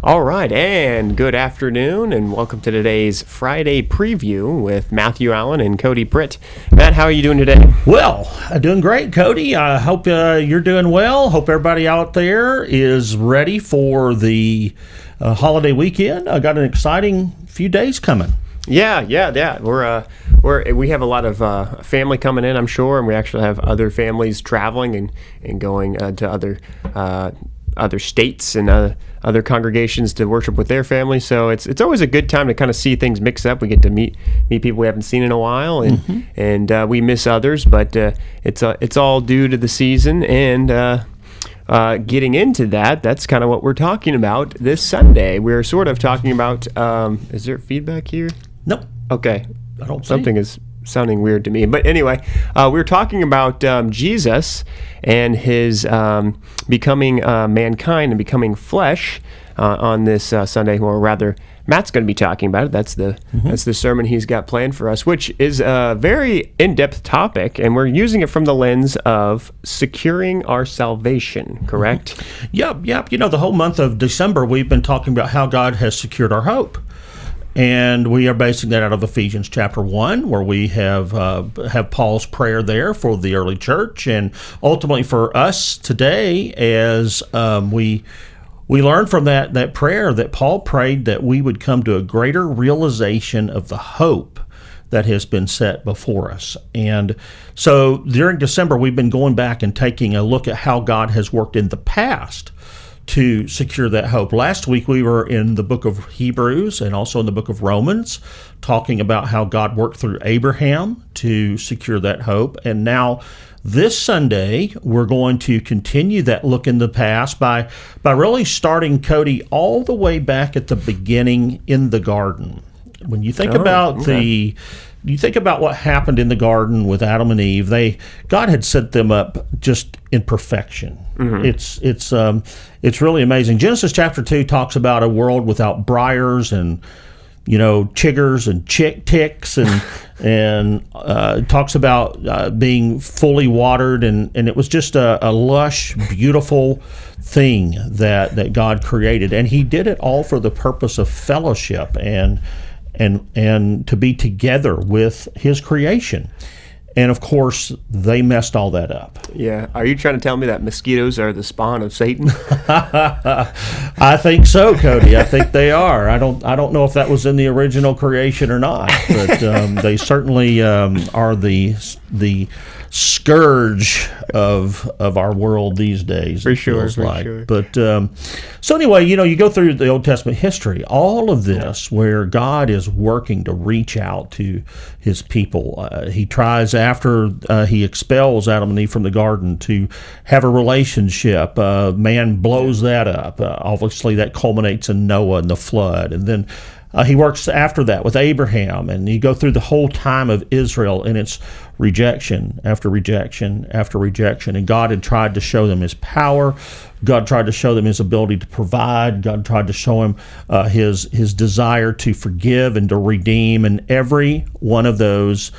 All right, and good afternoon, and welcome to today's Friday preview with Matthew Allen and Cody Britt. Matt, how are you doing today? Well, doing great, Cody. I hope you're doing well. Hope everybody out there is ready for the holiday weekend. I got an exciting few days coming. Yeah. We have a lot of family coming in, I'm sure, and we actually have other families traveling and going to other states and other congregations to worship with their families. So it's always a good time to kind of see things mix up. We get to meet people we haven't seen in a while, and we miss others, but it's all due to the season. And getting into that's kind of what we're talking about this Sunday. We're sort of talking about. Is there feedback here? Nope. Okay. I don't. Something is sounding weird to me. But anyway, we're talking about Jesus and his becoming mankind and becoming flesh on this Sunday, or rather, Matt's going to be talking about it. That's the sermon he's got planned for us, which is a very in-depth topic, and we're using it from the lens of securing our salvation, correct? Yep. You know, the whole month of December, we've been talking about how God has secured our hope. And we are basing that out of Ephesians chapter 1, where we have Paul's prayer there for the early church, and ultimately for us today, as we learn from that prayer that Paul prayed that we would come to a greater realization of the hope that has been set before us. And so during December, we've been going back and taking a look at how God has worked in the past to secure that hope. Last week we were in the book of Hebrews and also in the book of Romans, talking about how God worked through Abraham to secure that hope. And now this Sunday we're going to continue that look in the past by really starting, Cody, all the way back at the beginning in the garden. When you think you think about what happened in the garden with Adam and Eve, God had set them up just in perfection. Mm-hmm. It's really amazing. Genesis chapter 2 talks about a world without briars and chiggers and ticks and talks about being fully watered, and it was just a lush, beautiful thing that God created, and He did it all for the purpose of fellowship and to be together with His creation. And of course, they messed all that up. Yeah. Are you trying to tell me that mosquitoes are the spawn of Satan? I think so, Cody. I think they are. I don't know if that was in the original creation or not, but they certainly are the scourge of our world these days. For sure. But so anyway, you go through the Old Testament history, all of this where God is working to reach out to His people. He tries, after He expels Adam and Eve from the garden, to have a relationship. Man blows that up. Obviously, that culminates in Noah and the flood, and then He works after that with Abraham, and you go through the whole time of Israel, and it's rejection after rejection after rejection. And God had tried to show them His power. God tried to show them His ability to provide. God tried to show them His desire to forgive and to redeem. And every one of those,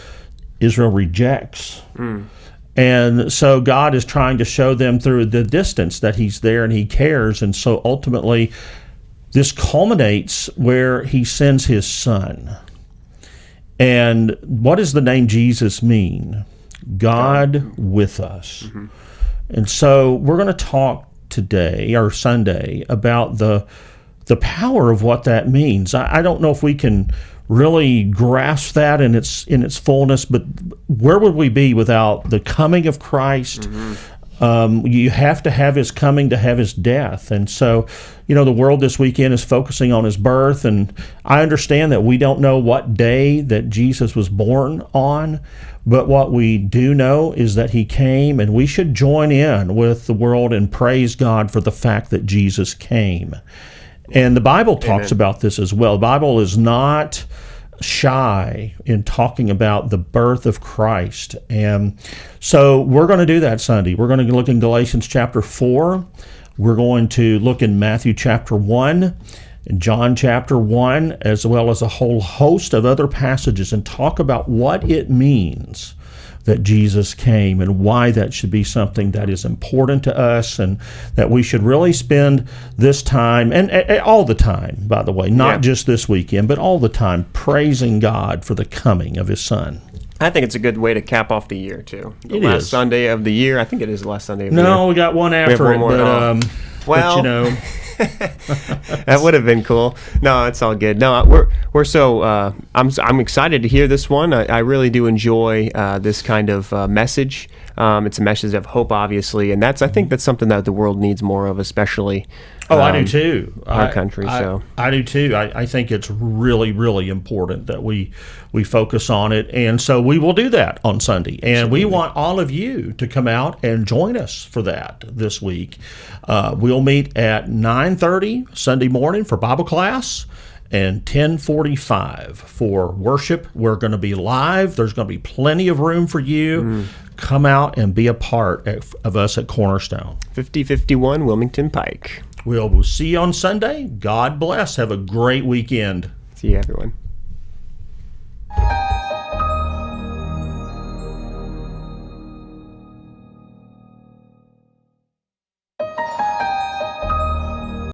Israel rejects. And so God is trying to show them through the distance that He's there and He cares. And so ultimately, this culminates where He sends His Son. And what does the name Jesus mean? God with us. Mm-hmm. And so we're going to talk today, or Sunday, about the power of what that means. I don't know if we can really grasp that in its fullness, but where would we be without the coming of Christ? Mm-hmm. You have to have His coming to have His death. And so, the world this weekend is focusing on His birth, and I understand that we don't know what day that Jesus was born on, but what we do know is that He came, and we should join in with the world and praise God for the fact that Jesus came. And the Bible talks about this as well. The Bible is not shy in talking about the birth of Christ. And so we're going to do that Sunday. We're going to look in Galatians chapter 4. We're going to look in Matthew chapter 1 and John chapter 1, as well as a whole host of other passages, and talk about what it means that Jesus came and why that should be something that is important to us, and that we should really spend this time, and all the time, by the way, not just this weekend, but all the time, praising God for the coming of His Son. I think it's a good way to cap off the year, too. The It last is. Sunday of the year. I think it is the last Sunday of the year. No, we got one after one it, more. but Well, you know. that would have been cool. No, it's all good. No, we're so I'm excited to hear this one. I really do enjoy this kind of message. It's a message of hope, obviously, and I think that's something that the world needs more of, especially. I do too. Our country. I do too. I think it's really, really important that we focus on it, and so we will do that on Sunday. And we want all of you to come out and join us for that this week. We'll meet at 9:30 Sunday morning for Bible class, and 10:45 for worship. We're going to be live. There's going to be plenty of room for you. Come out and be a part of us at Cornerstone. 5051 Wilmington Pike. We'll see you on Sunday. God bless. Have a great weekend. See you, everyone.